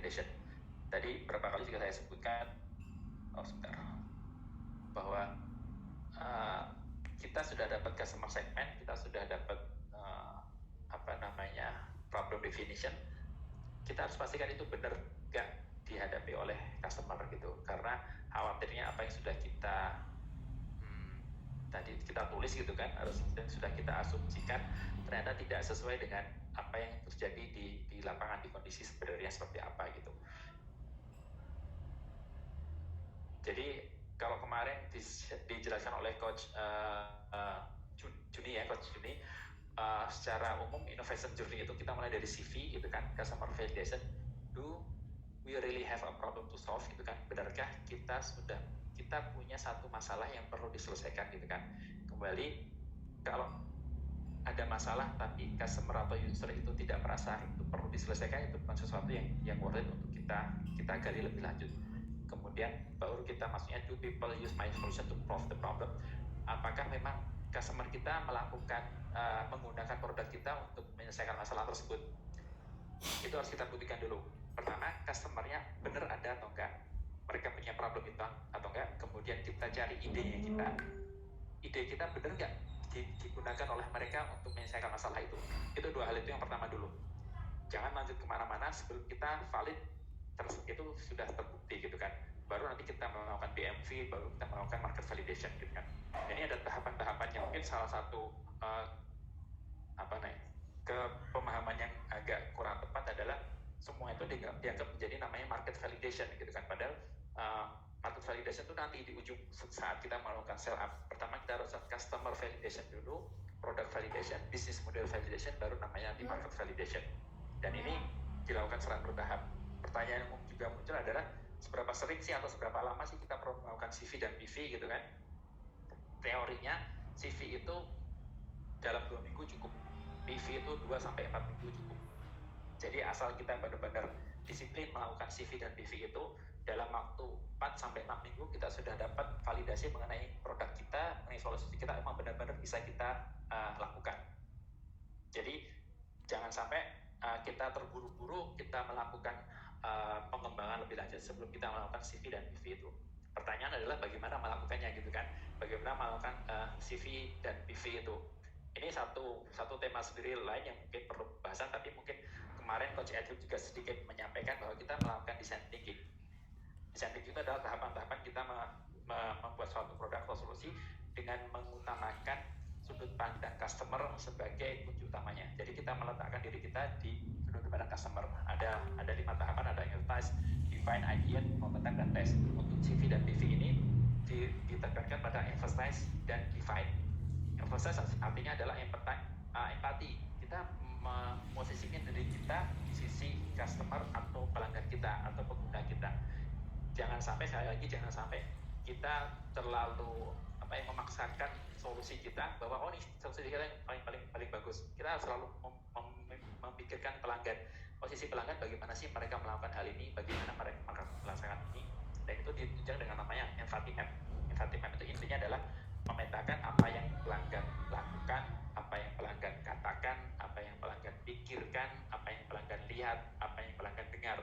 validation. Tadi berapa kali juga saya sebutkan, bahwa kita sudah dapat customer segment, kita sudah dapat problem definition. Kita harus pastikan itu benar nggak dihadapi oleh customer gitu, karena khawatirnya apa yang sudah kita tadi kita tulis gitu kan, harus sudah kita asumsikan ternyata tidak sesuai dengan apa yang terjadi di lapangan, di kondisi sebenarnya seperti apa gitu. Jadi kalau kemarin dijelaskan oleh Coach Juni ya, Coach Juni, secara umum innovation journey itu kita mulai dari CV gitu kan, customer validation, do we really have a problem to solve gitu kan, benarkah kita punya satu masalah yang perlu diselesaikan gitu kan. Kembali, kalau ada masalah tapi customer atau user itu tidak merasa itu perlu diselesaikan, itu bukan sesuatu yang worth it untuk kita gali lebih lanjut. Kemudian baru kita maksudnya, do people use my solution to solve the problem, apakah memang customer kita melakukan menggunakan produk kita untuk menyelesaikan masalah tersebut. Itu harus kita buktikan dulu. Pertama, customernya benar ada atau enggak, mereka punya problem itu atau enggak. Kemudian kita cari ide kita benar enggak digunakan oleh mereka untuk menyelesaikan masalah itu. Itu dua hal itu yang pertama dulu. Jangan lanjut kemana-mana sebelum kita valid terus itu sudah terbukti gitu kan. Baru nanti kita melakukan BMV, baru kita melakukan market validation gitu kan. Ini ada tahapan-tahapannya. Mungkin salah satu pemahaman yang agak kurang tepat adalah semua itu dianggap menjadi namanya market validation gitu kan. Padahal market validation itu nanti di ujung saat kita melakukan sell up. Pertama kita harus customer validation dulu, product validation, business model validation, baru namanya nanti market validation. Dan ini dilakukan secara bertahap. Pertanyaan yang juga muncul adalah seberapa sering sih atau seberapa lama sih kita perlu melakukan CV dan PV gitu kan. Teorinya CV itu dalam 2 minggu cukup, PV itu 2-4 minggu cukup. Jadi asal kita benar-benar disiplin melakukan CV dan PV itu, dalam waktu 4-6 minggu kita sudah dapat validasi mengenai produk kita, mengenai solusi kita memang benar-benar bisa kita lakukan. Jadi jangan sampai kita terburu-buru kita melakukan pengembangan lebih lanjut sebelum kita melakukan CV dan PV itu. Pertanyaan adalah bagaimana melakukannya gitu kan, bagaimana melakukan CV dan PV itu. Ini satu tema sendiri lain yang mungkin perlu bahasan, tapi mungkin kemarin Coach Edwin juga sedikit menyampaikan bahwa kita melakukan design thinking. Design thinking itu adalah tahapan-tahapan kita membuat suatu produk atau solusi dengan mengutamakan sudut pandang customer sebagai kunci utamanya. Jadi kita meletakkan diri kita di sudut pandang customer. Ada 5 tahapan, ada emphasize, define, ideate, competence, dan test. Untuk CV dan PV ini ditekankan pada emphasize dan define. Emphasize artinya adalah empati. Kita memosisikan diri kita di sisi customer atau pelanggan kita atau pengguna kita. Jangan sampai kita terlalu memaksakan solusi kita bahwa ini solusi kita yang paling bagus. Kita harus selalu memikirkan pelanggan, posisi pelanggan, bagaimana sih mereka melakukan hal ini, bagaimana mereka melaksanakan ini, dan itu ditunjang dengan namanya empathy map. Empathy map itu intinya adalah memetakan apa yang pelanggan lakukan, apa yang pelanggan katakan, apa yang pelanggan pikirkan, apa yang pelanggan lihat, apa yang pelanggan dengar.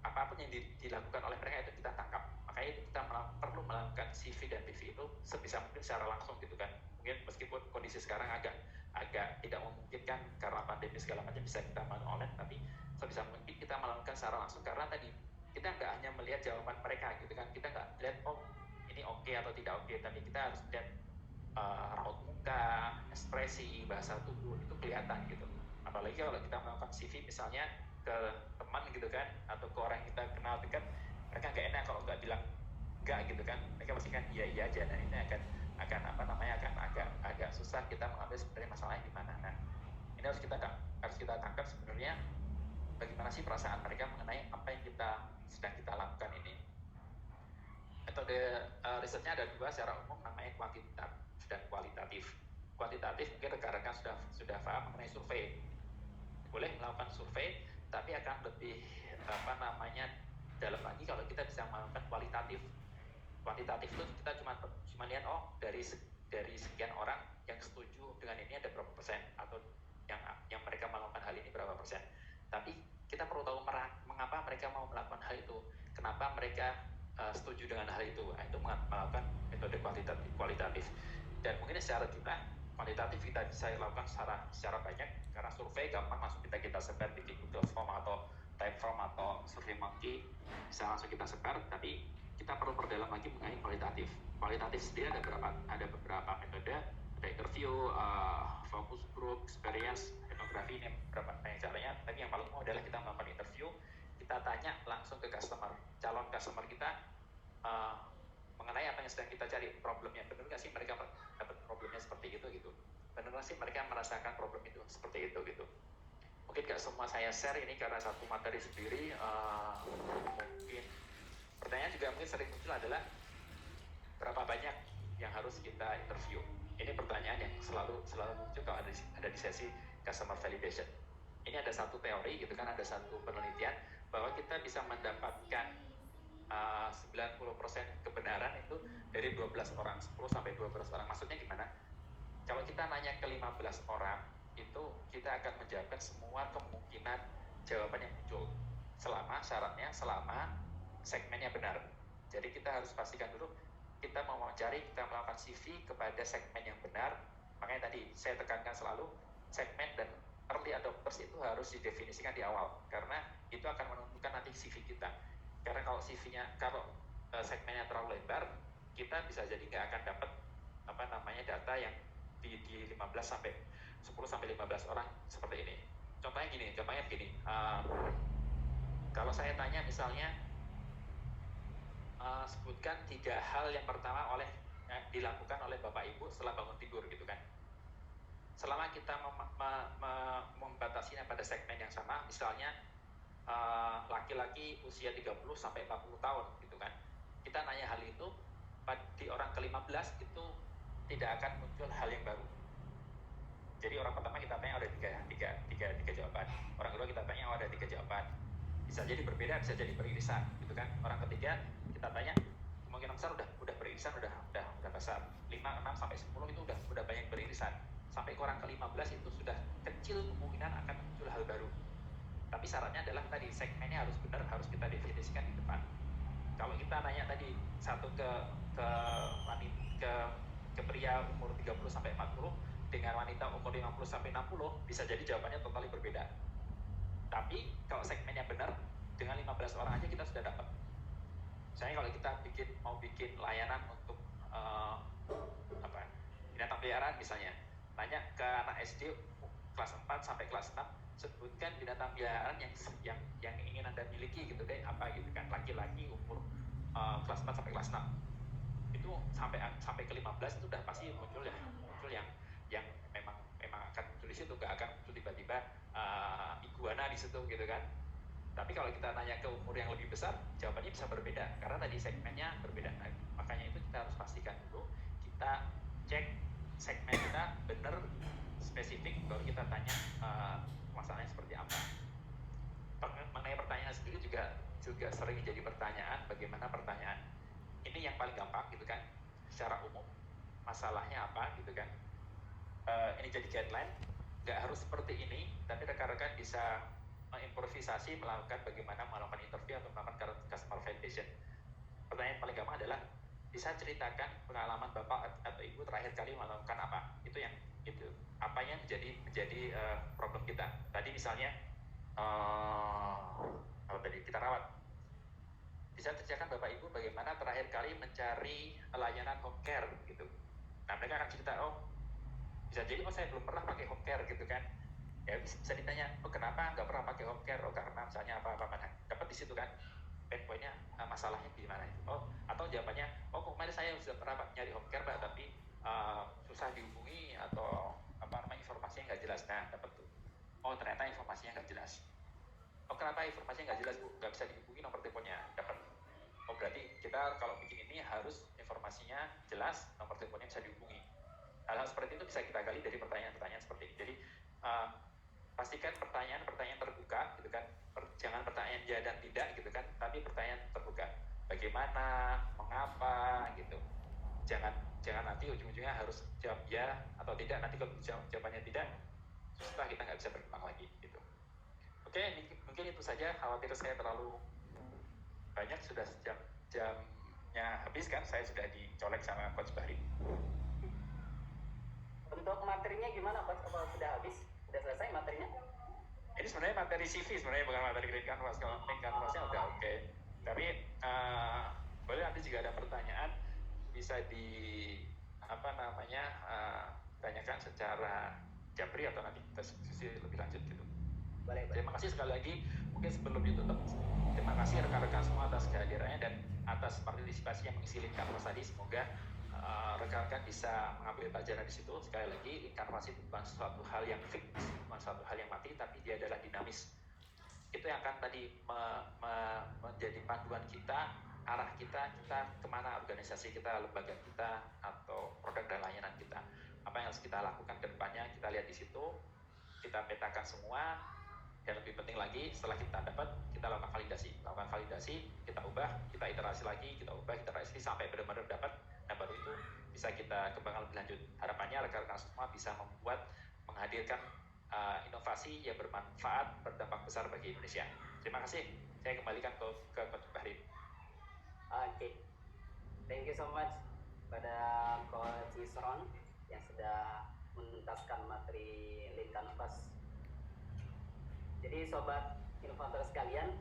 Apapun yang dilakukan oleh mereka itu kita tangkap. Makanya itu kita perlu melakukan CV dan PV itu sebisa mungkin secara langsung gitu kan. Mungkin meskipun kondisi sekarang agak tidak memungkinkan karena pandemi segala macam bisa kita melakukan online, tapi sebisa mungkin kita melakukan secara langsung, karena tadi kita nggak hanya melihat jawaban mereka gitu kan. Kita nggak melihat ini oke atau tidak oke, tapi kita harus lihat raut muka, ekspresi, bahasa tubuh, itu kelihatan gitu. Apalagi kalau kita melakukan CV misalnya ke teman gitu kan, atau ke orang yang kita kenal dekat, mereka nggak enak kalau nggak bilang enggak gitu kan. Mereka pasti kan iya aja. Nah ini akan agak susah kita mengambil sebenarnya masalahnya di mana. Nah ini harus kita tangkap sebenarnya bagaimana sih perasaan mereka mengenai apa yang sedang kita lakukan ini. Metode risetnya ada 2 secara umum, namanya kuantitatif dan kualitatif. Kuantitatif mungkin rekan-rekan sudah paham mengenai survei. Boleh melakukan survei, tapi akan lebih dalam lagi kalau kita bisa melakukan kualitatif. Kuantitatif itu kita cuma lihat dari sekian orang yang setuju dengan ini ada berapa persen, atau yang mereka melakukan hal ini berapa persen. Tapi kita perlu tahu mengapa mereka mereka mau melakukan hal itu, kenapa mereka setuju dengan hal itu. Nah, itu melakukan metode kualitatif. Dan mungkin secara jumlah kualitatif kita bisa lakukan secara banyak, karena survei gampang langsung kita sebar di Google Form atau Typeform atau SurveyMonkey, bisa langsung kita sebar. Tapi kita perlu perdalam lagi mengenai kualitatif. Kualitatif sendiri ada beberapa metode, ada interview, focus group, experience, etnografi, ini beberapa banyak caranya. Tapi yang paling umum adalah kita melakukan interview, kita tanya langsung ke calon customer kita mengenai apa yang sedang kita cari, problemnya. Benar nggak sih mereka dapat problemnya seperti itu gitu? Benar nggak sih mereka merasakan problem itu seperti itu gitu? Mungkin nggak semua saya share ini karena satu materi sendiri. Mungkin pertanyaan juga mungkin sering muncul adalah berapa banyak yang harus kita interview. Ini pertanyaan yang selalu muncul kalau ada di sesi customer validation. Ini ada satu teori gitu kan, ada satu penelitian bahwa kita bisa mendapatkan 90% kebenaran itu dari 12 orang, 10 sampai 12 orang. Maksudnya gimana? Kalau kita nanya ke 15 orang, itu kita akan menjawabkan semua kemungkinan jawaban yang muncul. Syaratnya selama segmennya benar. Jadi kita harus pastikan dulu, kita mau mencari, kita melakukan CV kepada segmen yang benar. Makanya tadi saya tekankan selalu, segmen dan early adopters itu harus didefinisikan di awal, karena itu akan menentukan nanti CV kita. Karena kalau CV-nya, kalau segmennya terlalu lebar, kita bisa jadi nggak akan dapat data yang di 15 sampai 10 sampai 15 orang seperti ini. Contohnya begini. Kalau saya tanya misalnya, sebutkan 3 hal yang pertama dilakukan oleh Bapak Ibu setelah bangun tidur gitu kan. Selama kita membatasinya pada segmen yang sama, misalnya laki-laki usia 30 sampai 40 tahun gitu kan. Kita nanya hal itu, di orang ke-15 itu tidak akan muncul hal yang baru. Jadi orang pertama kita tanya ada tiga jawaban. Orang kedua kita tanya ada 3 jawaban. Bisa jadi berbeda, bisa jadi beririsan gitu kan. Orang ketiga kita tanya kemungkinan besar udah beririsan, udah besar. 5, 6 sampai 10 itu udah banyak beririsan. Sampai ke orang ke-15 itu sudah kecil kemungkinan akan muncul hal baru. Tapi syaratnya adalah tadi segmennya harus benar, harus kita definisikan di depan. Kalau kita nanya tadi satu ke pria umur 30 sampai 40 dengan wanita umur 50 sampai 60, bisa jadi jawabannya total berbeda. Tapi kalau segmennya benar, dengan 15 orang aja kita sudah dapat. Misalnya kalau kita mau bikin layanan untuk binatang peliharaan misalnya, tanya ke anak SD kelas 4 sampai kelas 6, sebutkan binatang peliharaan yang ingin Anda miliki gitu deh, apa gitu kan, laki-laki umur kelas 4 sampai kelas 6. Itu sampai ke 15 itu udah pasti muncul yang memang akan muncul di situ, nggak akan muncul tiba-tiba iguana di situ gitu kan. Tapi kalau kita nanya ke umur yang lebih besar, jawabannya bisa berbeda karena tadi segmennya berbeda. Nah, makanya itu kita harus pastikan dulu, kita cek segmen kita benar, spesifik, baru kita tanya masalahnya seperti apa. Mengenai pertanyaan sendiri juga sering jadi pertanyaan, bagaimana pertanyaan ini yang paling gampang gitu kan, secara umum masalahnya apa gitu kan. Ini jadi guideline, nggak harus seperti ini, tapi rekan-rekan bisa mengimprovisasi melakukan bagaimana melakukan interview atau melakukan customer validation. Pertanyaan paling gampang adalah, bisa ceritakan pengalaman Bapak atau Ibu terakhir kali melakukan apa? Itu apa yang menjadi problem kita. Tadi misalnya kita rawat. Bisa ceritakan Bapak Ibu bagaimana terakhir kali mencari layanan home care gitu. Nah, mereka akan cerita, bisa jadi saya belum pernah pakai home care gitu kan. Ya bisa ditanya, kenapa nggak pernah pakai home care? Karena misalnya apa dapat di situ kan pain point-nya, masalahnya di mana itu. Atau jawabannya, kemarin saya sudah pernah nyari home care Pak, tapi susah dihubungi atau informasinya nggak jelas. Nah, dapat tuh. Ternyata informasinya nggak jelas. Kenapa informasinya nggak jelas Bu? Nggak bisa dihubungi, nomor teleponnya dapat. Berarti kita kalau bikin ini harus informasinya jelas, nomor teleponnya bisa dihubungi. Hal-hal seperti itu bisa kita gali dari pertanyaan-pertanyaan seperti ini. Jadi pastikan pertanyaan terbuka gitu kan. Jangan pertanyaan ya dan tidak gitu kan, tapi pertanyaan terbuka. Bagaimana, mengapa gitu. Jangan nanti ujung-ujungnya harus jawab ya atau tidak. Nanti kalau jawabannya tidak, susah, kita nggak bisa berkembang lagi gitu. Oke, mungkin itu saja. Khawatir saya terlalu banyak sudah jamnya habis kan, saya sudah dicolek sama Coach Bahri. Untuk materinya gimana Coach? Apa sudah habis? Sudah selesai materinya? Ini sebenarnya materi CV sebenarnya, bukan materi Green Canvas. Kalau Green Canvasnya udah oke. Tapi boleh nanti jika ada pertanyaan bisa tanyakan secara japri atau nanti kita diskusi lebih lanjut gitu. Boleh. Terima kasih sekali lagi. Mungkin sebelum ditutup, terima kasih rekan-rekan semua atas kehadirannya dan atas partisipasi yang mengisi Lean Canvas tadi. Semoga rekan-rekan bisa mengambil pelajaran di situ. Sekali lagi, Lean Canvas itu bukan suatu hal yang fix, bukan suatu hal yang mati, tapi dia adalah dinamis. Itu yang akan tadi menjadi panduan kita, arah kita kemana organisasi kita, lembaga kita, atau produk dan layanan kita. Apa yang harus kita lakukan ke depannya, kita lihat di situ, kita petakan semua, dan lebih penting lagi, setelah kita dapat, kita lakukan validasi, kita ubah, kita iterasi lagi, kita ubah, iterasi sampai benar-benar dapat, dan baru itu bisa kita kembangkan lebih lanjut. Harapannya rekan-rekan semua bisa menghadirkan inovasi yang bermanfaat, berdampak besar bagi Indonesia. Terima kasih. Saya kembalikan ke Coach Bahri. Oke. Thank you so much pada Coach Yusron yang sudah menuntaskan materi Lean Canvas. Jadi sobat inovator sekalian,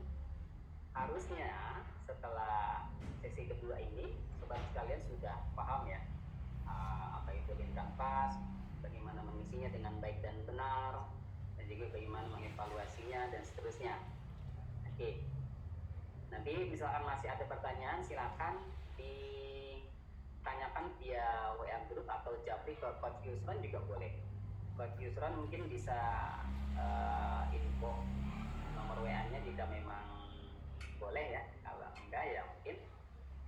harusnya setelah sesi kedua ini sobat sekalian sudah paham ya apa itu Lean Canvas, bagaimana mengisinya dengan baik dan benar, dan juga bagaimana mengevaluasinya dan seterusnya. Oke. Nanti misalkan masih ada pertanyaan, silakan ditanyakan via WA group atau japri ke Coach Yusron juga boleh. Coach Yusron mungkin bisa info nomor WA-nya jika memang boleh ya. Kalau enggak ya mungkin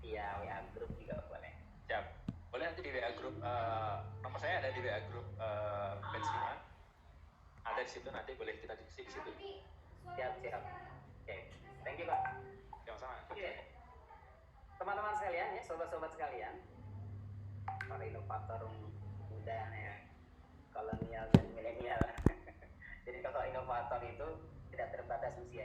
via WA group juga boleh. Siap. Boleh nanti di WA group, nomor saya ada di WA group Bensiman. Ada di situ, nanti boleh kita diskusi di situ. Siap. Oke. Thank you, Pak. Sama-sama. Oke. Teman-teman sekalian ya, sobat-sobat sekalian, para inovator muda ya, kolonial dan milenial. Jadi kalau inovator itu tidak terbatas usia.